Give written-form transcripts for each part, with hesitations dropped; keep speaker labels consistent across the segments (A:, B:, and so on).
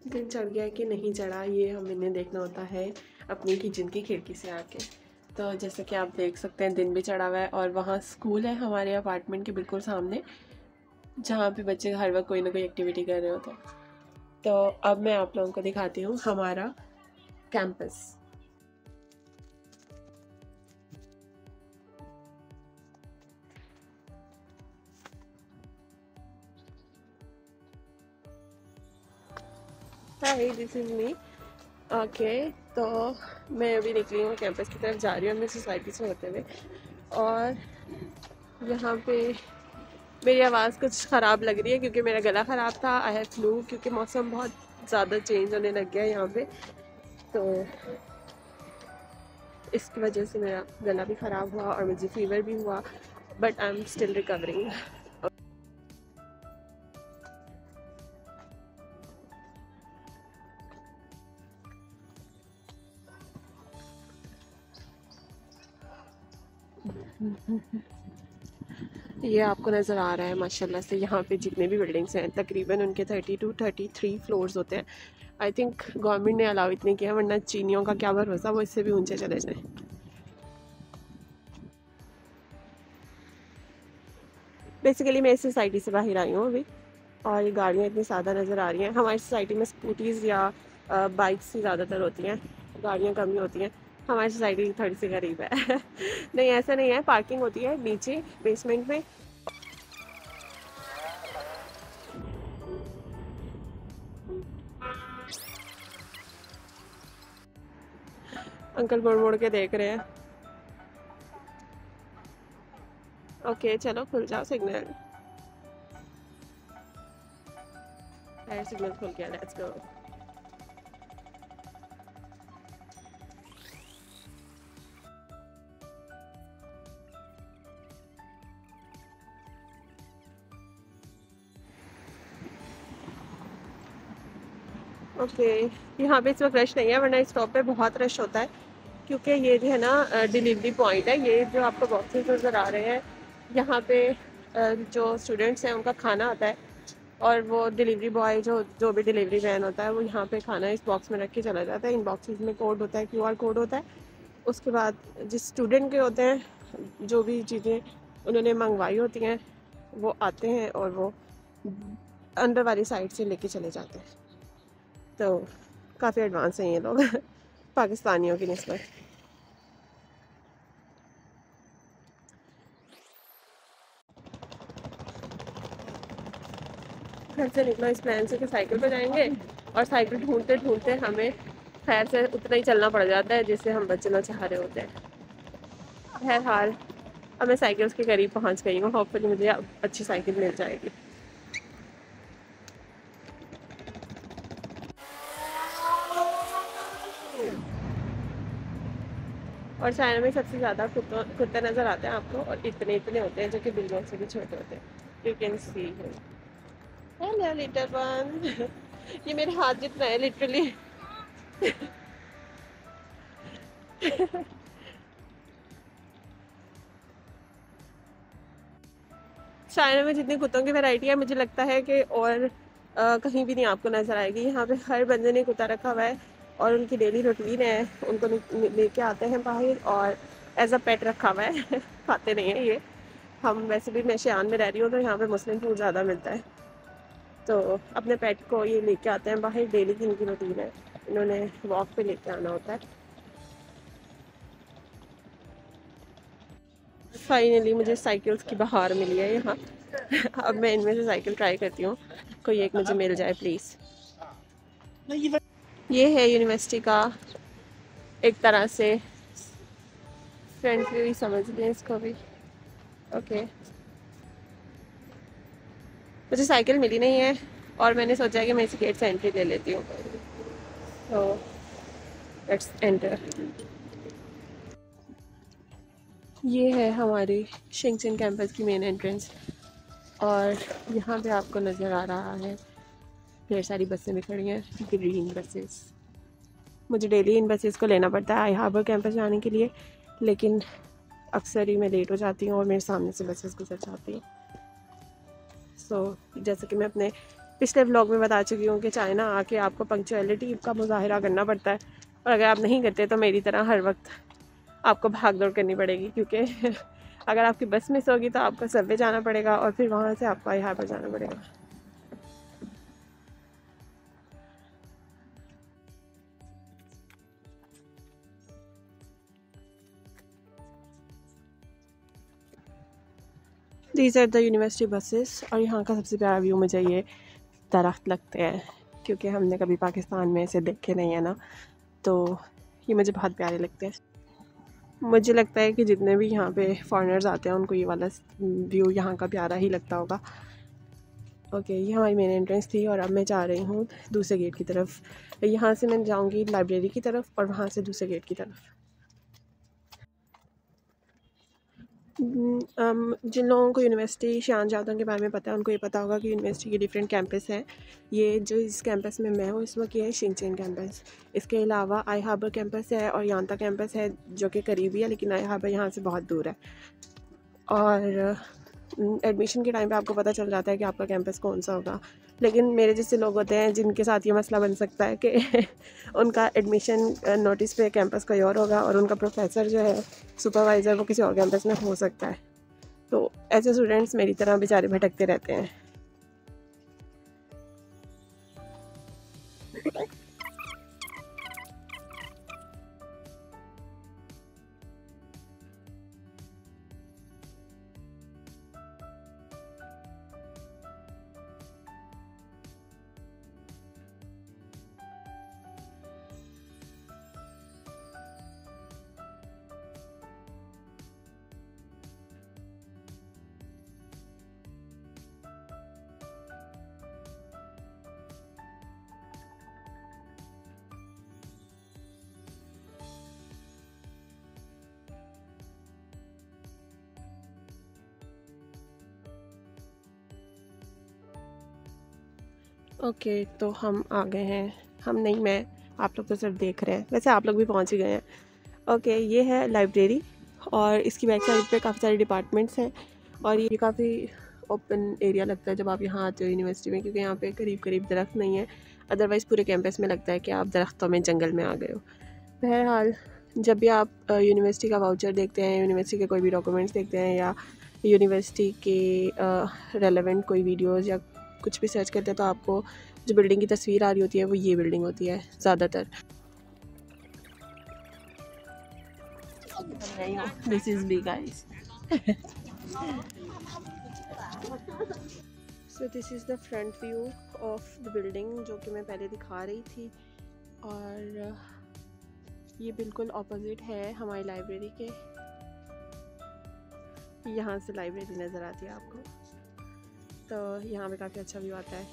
A: दिन चढ़ गया कि नहीं चढ़ा ये हमें देखना होता है अपनी किचन की खिड़की से आके। तो जैसे कि आप देख सकते हैं दिन भी चढ़ा हुआ है और वहाँ स्कूल है हमारे अपार्टमेंट के बिल्कुल सामने, जहाँ पे बच्चे हर वक्त कोई ना कोई एक्टिविटी कर रहे होते हैं। तो अब मैं आप लोगों को दिखाती हूँ हमारा campus. Hi, this is me. Okay, तो मैं अभी निकली हूँ कैंपस की तरफ, जा रही हूँ अपनी सोसाइटी से होते हुए। और यहाँ पे मेरी आवाज़ कुछ ख़राब लग रही है क्योंकि मेरा गला ख़राब था। आई हैव फ्लू, क्योंकि मौसम बहुत ज़्यादा चेंज होने लग गया है यहाँ पे, तो इसकी वजह से मेरा गला भी ख़राब हुआ और मुझे फीवर भी हुआ, but I am still recovering. ये आपको नज़र आ रहा है माशाल्लाह से, यहाँ पे जितने भी बिल्डिंग्स हैं तकरीबन उनके 30 to 33 फ्लोर्स होते हैं। आई थिंक गवर्नमेंट ने अलाउ इतने किया, वरना चीनियों का क्या भरोसा, वो इससे भी ऊंचे चले जाएं। बेसिकली मैं इस सोसाइटी से बाहर आई हूँ अभी, और ये गाड़ियाँ इतनी ज़्यादा नज़र आ रही हैं। हमारी सोसाइटी में स्कूटीज़ या बाइक्स ही ज़्यादातर होती हैं, गाड़ियाँ कम ही होती हैं। हमारी सोसाइटी थोड़ी सी गरीब है नहीं, ऐसा नहीं है, पार्किंग होती है नीचे बेसमेंट में। अंकल मुड़ मुड़ के देख रहे हैं। ओके चलो खुल जाओ, सिग्नल फायर सिग्नल खुल गया, लेट्स गो। ओके, यहाँ पे इस वक्त रश नहीं है, वरना इस स्टॉप पे बहुत रश होता है, क्योंकि ये जो है ना डिलीवरी पॉइंट है। ये जो आपको बॉक्सेस नज़र आ रहे हैं, यहाँ पे जो स्टूडेंट्स हैं उनका खाना आता है, और वो डिलीवरी बॉय जो जो भी डिलीवरी वैन होता है वो यहाँ पे खाना इस बॉक्स में रख के चला जाता है। इन बॉक्सेस में कोड होता है, QR कोड होता है। उसके बाद जिस स्टूडेंट के होते हैं, जो भी चीज़ें उन्होंने मंगवाई होती हैं, वो आते हैं और वो अंदर वाली साइड से लेके चले जाते हैं। तो काफ़ी एडवांस हैं ये लोग पाकिस्तानियों की निस्बत। घर से निकला इस प्लान से कि साइकिल पे जाएंगे, और साइकिल ढूंढते ढूंढते हमें खैर से उतना ही चलना पड़ जाता है जिससे हम बचना चाह रहे होते हैं। बहरहाल अब मैं साइकिल्स के करीब पहुंच गई हूँ, होपफुली मुझे अब अच्छी साइकिल मिल जाएगी। और चाइना में सबसे ज़्यादा कुत्ते नज़र आते हैं आपको, और इतने इतने होते हैं जो कि बिल्लियों से भी छोटे होते हैं। You can see hello little one ये मेरे हाथ जितना है लिटरली चाइना में जितनी कुत्तों की वैरायटी है, मुझे लगता है कि और कहीं भी नहीं आपको नज़र आएगी। यहाँ पे हर बंदे ने कुत्ता रखा हुआ है, और उनकी डेली रूटीन है, उनको लेके आते हैं बाहर और एज अ पेट रखा हुआ है खाते नहीं है ये। हम वैसे भी, मैं शियान में रह रही हूँ तो यहाँ पे मुस्लिम फूड ज़्यादा मिलता है, तो अपने पेट को ये लेके आते हैं बाहर, डेली की इनकी रूटीन है, इन्होंने वॉक पे लेके आना होता है। फाइनली मुझे साइकिल्स की बहार मिली है यहाँ अब मैं इनमें से साइकिल ट्राई करती हूँ, कोई एक मुझे मिल जाए प्लीज़। ये है यूनिवर्सिटी का एक तरह से फ्रंट व्यू ही समझ लें इसको भी। ओके, मुझे साइकिल मिली नहीं है, और मैंने सोचा कि मैं इस गेट से एंट्री ले लेती हूँ, तो लेट्स एंटर। ये है हमारी शिंगचन कैंपस की मेन एंट्रेंस, और यहाँ पे आपको नज़र आ रहा है ढेर सारी बसें भी खड़ी हैं, ग्रीन बसेस। मुझे डेली इन बसेस को लेना पड़ता है आई हार्बर कैंपस जाने के लिए, लेकिन अक्सर ही मैं लेट हो जाती हूँ और मेरे सामने से बसेस गुजर जाती हैं। सो जैसे कि मैं अपने पिछले व्लॉग में बता चुकी हूँ कि चाइना आके आपको पंक्चुअलिटी का मुजाहिरा करना पड़ता है, और अगर आप नहीं करते तो मेरी तरह हर वक्त आपको भाग दौड़ करनी पड़ेगी, क्योंकि अगर आपकी बस मिस होगी तो आपको सबवे जाना पड़ेगा और फिर वहाँ से आपको आई हार्बर जाना पड़ेगा। These are the university buses. और यहाँ का सबसे प्यारा व्यू मुझे ये दरख्त लगते हैं, क्योंकि हमने कभी पाकिस्तान में ऐसे देखे नहीं है ना, तो ये मुझे बहुत प्यारे लगते हैं। मुझे लगता है कि जितने भी यहाँ पे फॉरेनर्स आते हैं उनको ये वाला व्यू यहाँ का प्यारा ही लगता होगा। ओके, ये हमारी मेन एंट्रेंस थी और अब मैं जा रही हूँ दूसरे गेट की तरफ। यहाँ से मैं जाऊँगी लाइब्रेरी की तरफ और वहाँ से दूसरे गेट की तरफ। जिन लोगों को यूनिवर्सिटी शान जादों के बारे में पता है उनको ये पता होगा कि यूनिवर्सिटी के डिफरेंट कैंपस हैं। ये जो इस कैंपस में मैं हूँ इस वक्त ये है शिनचेन कैंपस। इसके अलावा आई हार्बर कैंपस है और यांता कैंपस है जो कि करीबी है, लेकिन आई हार्बर यहाँ से बहुत दूर है। और एडमिशन के टाइम पे आपको पता चल जाता है कि आपका कैंपस कौन सा होगा, लेकिन मेरे जैसे लोग होते हैं जिनके साथ ये मसला बन सकता है कि उनका एडमिशन नोटिस पे कैंपस कोई और होगा और उनका प्रोफेसर जो है सुपरवाइज़र वो किसी और कैंपस में हो सकता है। तो ऐसे स्टूडेंट्स मेरी तरह बेचारे भटकते रहते हैं। ओके, तो हम आ गए हैं। हम नहीं, मैं, आप लोग तो सिर्फ देख रहे हैं, वैसे आप लोग भी पहुंच ही गए हैं। ओके, ये है लाइब्रेरी और इसकी बैक साइड पे काफ़ी सारे डिपार्टमेंट्स हैं और ये काफ़ी ओपन एरिया लगता है जब आप यहाँ आते हो यूनिवर्सिटी में, क्योंकि यहाँ पे करीब करीब दरख्त नहीं है। अदरवाइज़ पूरे कैंपस में लगता है कि आप दरख्तों में जंगल में आ गए हो। बहरहाल, जब भी आप यूनिवर्सिटी का वाउचर देखते हैं, यूनिवर्सिटी के कोई भी डॉक्यूमेंट्स देखते हैं या यूनिवर्सिटी के रेलेवेंट कोई वीडियोज़ या कुछ भी सर्च करते हैं तो आपको जो बिल्डिंग की तस्वीर आ रही होती है वो ये बिल्डिंग होती है ज़्यादातर। This is B guys. So this is the front view of the building जो कि मैं पहले दिखा रही थी, और ये बिल्कुल ऑपोजिट है हमारी लाइब्रेरी के। यहाँ से लाइब्रेरी नज़र आती है आपको, तो यहाँ पे काफ़ी अच्छा व्यू आता है।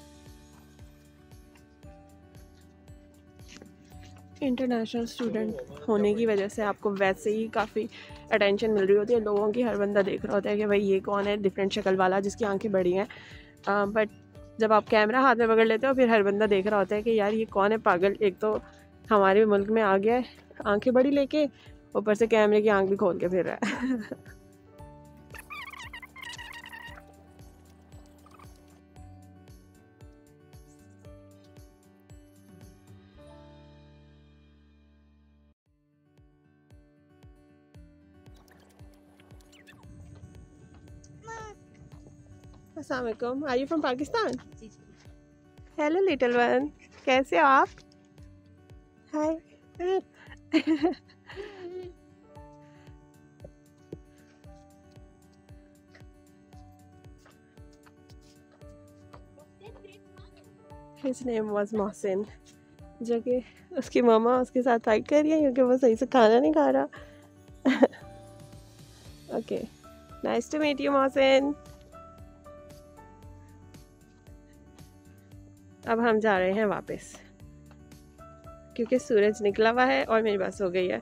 A: इंटरनेशनल स्टूडेंट होने की वजह से आपको वैसे ही काफ़ी अटेंशन मिल रही होती है, लोगों की हर बंदा देख रहा होता है कि भाई ये कौन है डिफरेंट शक्ल वाला जिसकी आंखें बड़ी हैं। बट जब आप कैमरा हाथ में पकड़ लेते हो फिर हर बंदा देख रहा होता है कि यार ये कौन है पागल, एक तो हमारे मुल्क में आ गया है आंखें बड़ी लेके, ऊपर से कैमरे की आंख भी खोल के फिर रहा है। अस्सलाम वालेकुम, are you from Pakistan? Hello little one, कैसे हो आप? हाय। His name was मोहसिन, जो कि उसकी मामा उसके साथ फाइट कर रही है क्योंकि वो सही से खाना नहीं खा रहा। Okay, nice to meet you Mohsin. अब हम जा रहे हैं वापस क्योंकि सूरज निकला हुआ है और मेरी बस हो गई है।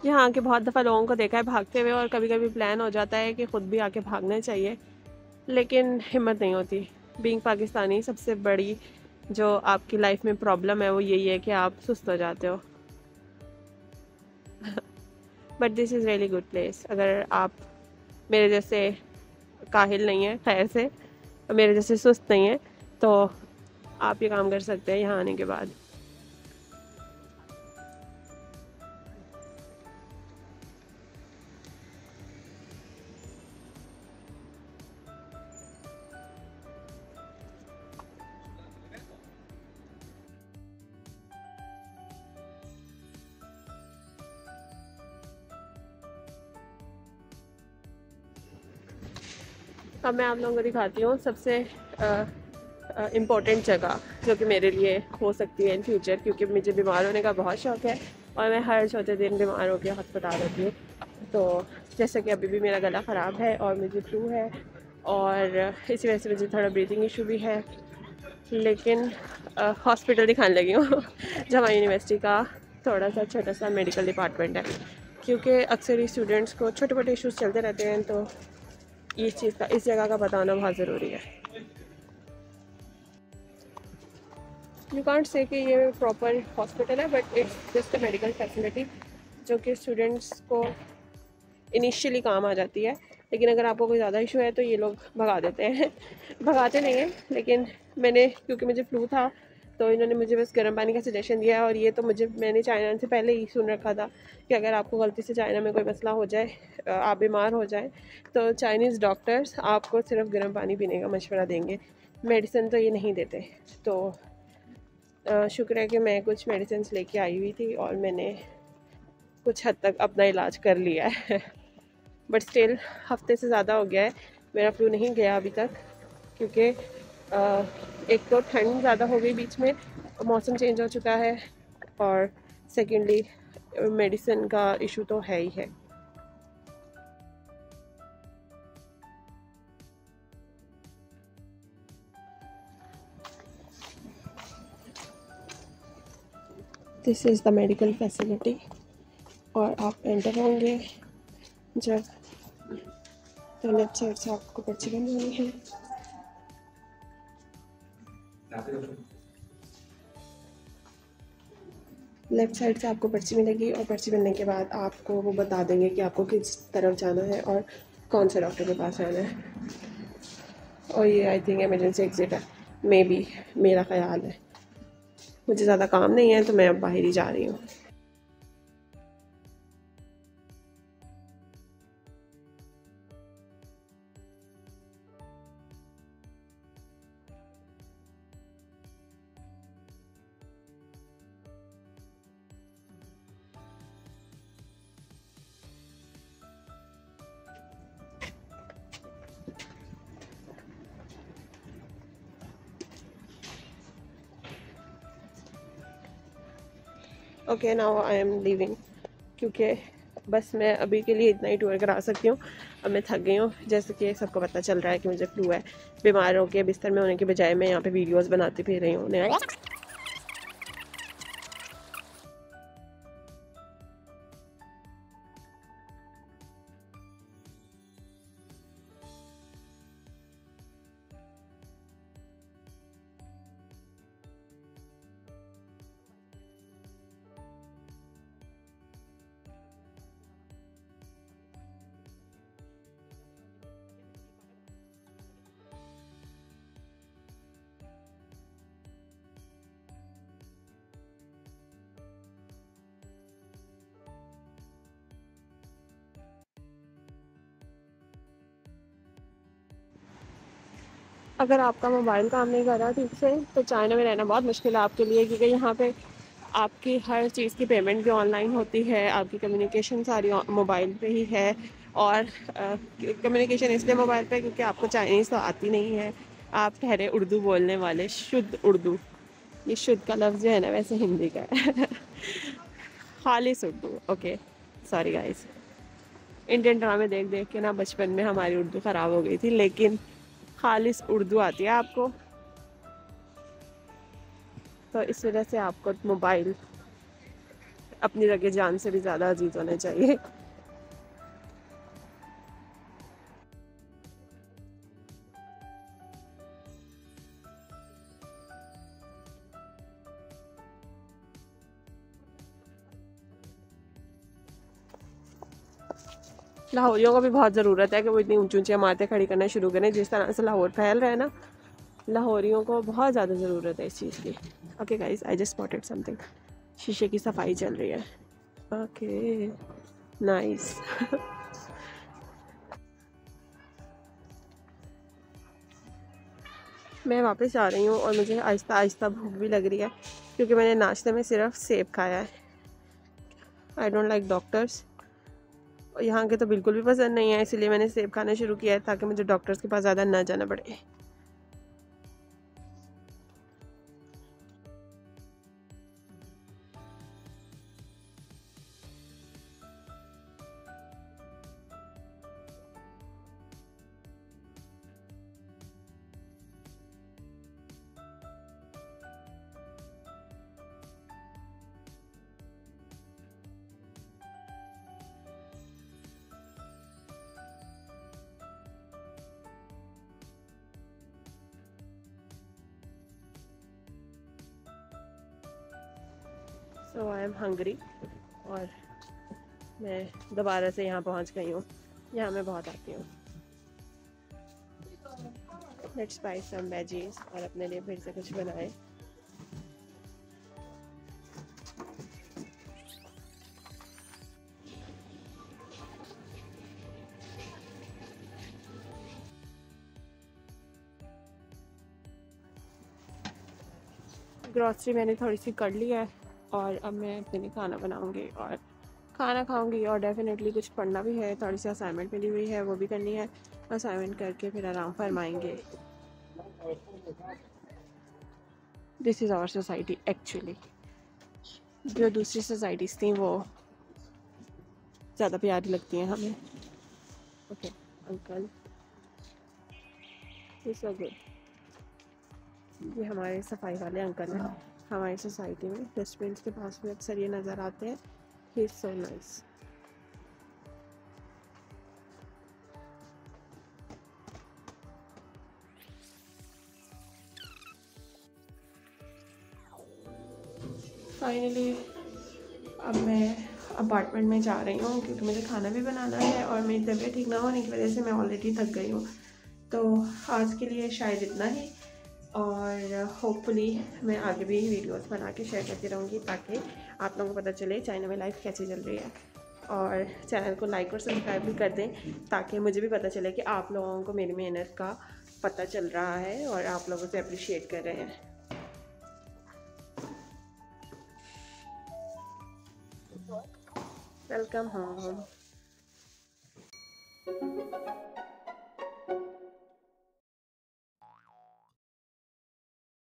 A: यहाँ आके बहुत दफ़ा लोगों को देखा है भागते हुए, और कभी कभी प्लान हो जाता है कि ख़ुद भी आके भागना चाहिए, लेकिन हिम्मत नहीं होती। बीइंग पाकिस्तानी सबसे बड़ी जो आपकी लाइफ में प्रॉब्लम है वो यही है कि आप सुस्त हो जाते हो। But this is really good place. अगर आप मेरे जैसे काहिल नहीं है खैर से, और मेरे जैसे सुस्त नहीं है, तो आप ये काम कर सकते हैं यहाँ आने के बाद। अब मैं आप लोगों को दिखाती हूँ सबसे इम्पोर्टेंट जगह जो कि मेरे लिए हो सकती है इन फ्यूचर, क्योंकि मुझे बीमार होने का बहुत शौक़ है और मैं हर चौथे दिन बीमार होकर अस्पताल होती हूँ। तो जैसे कि अभी भी मेरा गला ख़राब है और मुझे फ्लू है, और इसी वजह से मुझे थोड़ा ब्रीथिंग इशू भी है, लेकिन हॉस्पिटल दिखाने लगी हूँ जो हमारी यूनिवर्सिटी का थोड़ा सा छोटा सा मेडिकल डिपार्टमेंट है, क्योंकि अक्सर ही स्टूडेंट्स को छोटे मोटे इश्यूज़ चलते रहते हैं, तो इस चीज़ का, इस जगह का बताना बहुत ज़रूरी है। यू कांट से कि ये प्रॉपर हॉस्पिटल है, but it's just a medical facility जो कि स्टूडेंट्स को इनिशियली काम आ जाती है। लेकिन अगर आपको कोई ज़्यादा इशू है तो ये लोग भगा देते हैं भगाते नहीं हैं, लेकिन क्योंकि मुझे फ्लू था तो इन्होंने मुझे बस गर्म पानी का सजेशन दिया है। और ये तो मैंने चाइना से पहले ही सुन रखा था कि अगर आपको गलती से चाइना में कोई मसला हो जाए, आप बीमार हो जाए, तो चाइनीज़ डॉक्टर्स आपको सिर्फ गर्म पानी पीने का मशवरा देंगे, मेडिसिन तो ये नहीं देते। तो शुक्र है कि मैं कुछ मेडिसिन लेके आई हुई थी और मैंने कुछ हद तक अपना इलाज कर लिया है बट स्टिल हफ्ते से ज़्यादा हो गया है मेरा फ्लू नहीं गया अभी तक, क्योंकि एक तो ठंड ज़्यादा हो गई बीच में, मौसम चेंज हो चुका है, और सेकेंडली मेडिसिन का इशू तो है ही है। This is the medical facility, और आप एंटर होंगे जब तो लेफ्ट साइड से आपको पर्ची बनवानी है। लेफ़्ट साइड से आपको पर्ची मिलेगी, और पर्ची मिलने के बाद आपको वो बता देंगे कि आपको किस तरफ जाना है और कौन से डॉक्टर के पास जाना है। और ये आई थिंक इमरजेंसी एग्ज़िट है, मे बी, मेरा ख़्याल है। मुझे ज़्यादा काम नहीं है तो मैं अब बाहर ही जा रही हूँ। Okay, now I am leaving, क्योंकि बस मैं अभी के लिए इतना ही टूर करा सकती हूँ। अब मैं थक गई हूँ, जैसे कि सबको पता चल रहा है कि मुझे फ्लू है। बीमार होकर बिस्तर में होने के बजाय मैं यहाँ पे वीडियोस बनाती फिर रही हूँ। अगर आपका मोबाइल काम नहीं कर रहा ठीक से तो चाइना में रहना बहुत मुश्किल है आपके लिए, क्योंकि यहाँ पे आपकी हर चीज़ की पेमेंट भी ऑनलाइन होती है, आपकी कम्युनिकेशन सारी मोबाइल पे ही है। और कम्युनिकेशन इसलिए मोबाइल पे क्योंकि आपको चाइनीज़ तो आती नहीं है, आप ठहरे उर्दू बोलने वाले, शुद्ध उर्दू। ये शुद्ध का लफ्ज़ जो है ना वैसे हिंदी का है खालिस Urdu. Okay, sorry guys. Indian ड्रामे देख देख के ना बचपन में हमारी उर्दू ख़राब हो गई थी, लेकिन खालिस उर्दू आती है आपको, तो इस वजह से आपको मोबाइल अपनी रगे जान से भी ज़्यादा अजीज होने चाहिए। लाहौरियों को भी बहुत ज़रूरत है कि वो इतनी ऊंची ऊंची इमारतें खड़ी करना शुरू करें। जिस तरह से लाहौर फैल रहा है ना, लाहौरियों को बहुत ज़्यादा ज़रूरत है इस चीज़ की। Okay guys, I just spotted something. शीशे की सफाई चल रही है। Okay, nice. मैं वापस आ रही हूँ और मुझे आहिस्ता आहिस्ता भूख भी लग रही है, क्योंकि मैंने नाश्ते में सिर्फ सेब खाया है। आई डोंट लाइक डॉक्टर्स, यहाँ के तो बिल्कुल भी पसंद नहीं है, इसलिए मैंने सेब खाना शुरू किया है ताकि मुझे डॉक्टर्स के पास ज़्यादा ना जाना पड़े। सो आई एम हंग्री और मैं दोबारा से यहाँ पहुँच गई हूँ। यहाँ मैं बहुत आती हूँ। लेट्स बाय सम वेजीज और अपने लिए फिर से कुछ बनाए। ग्रॉसरी मैंने थोड़ी सी कर ली है और अब मैं अपने लिए खाना बनाऊंगी और खाना खाऊंगी, और डेफिनेटली कुछ पढ़ना भी है। थोड़ी सी असाइनमेंट मिली हुई है, वो भी करनी है। असाइनमेंट करके फिर आराम फरमाएंगे। This is our society actually. जो दूसरी सोसाइटीज़ थी वो ज़्यादा प्यारी लगती हैं हमें। Okay uncle, so good. ये हमारे सफाई वाले अंकल हैं। हमारी सोसाइटी में डस्टबिन के पास में अक्सर ये नज़र आते हैं। He is so nice. Finally अब मैं अपार्टमेंट में जा रही हूँ, क्योंकि मुझे खाना भी बनाना है और मेरी तबीयत ठीक ना होने की वजह से मैं ऑलरेडी थक गई हूँ। तो आज के लिए शायद इतना ही, और होपफुली मैं आगे भी वीडियोस बना के शेयर करती रहूँगी ताकि आप लोगों को पता चले चाइना में लाइफ कैसे चल रही है। और चैनल को लाइक और सब्सक्राइब भी कर दें ताकि मुझे भी पता चले कि आप लोगों को मेरी मेहनत का पता चल रहा है और आप लोगों से अप्रिशिएट कर रहे हैं। Welcome home.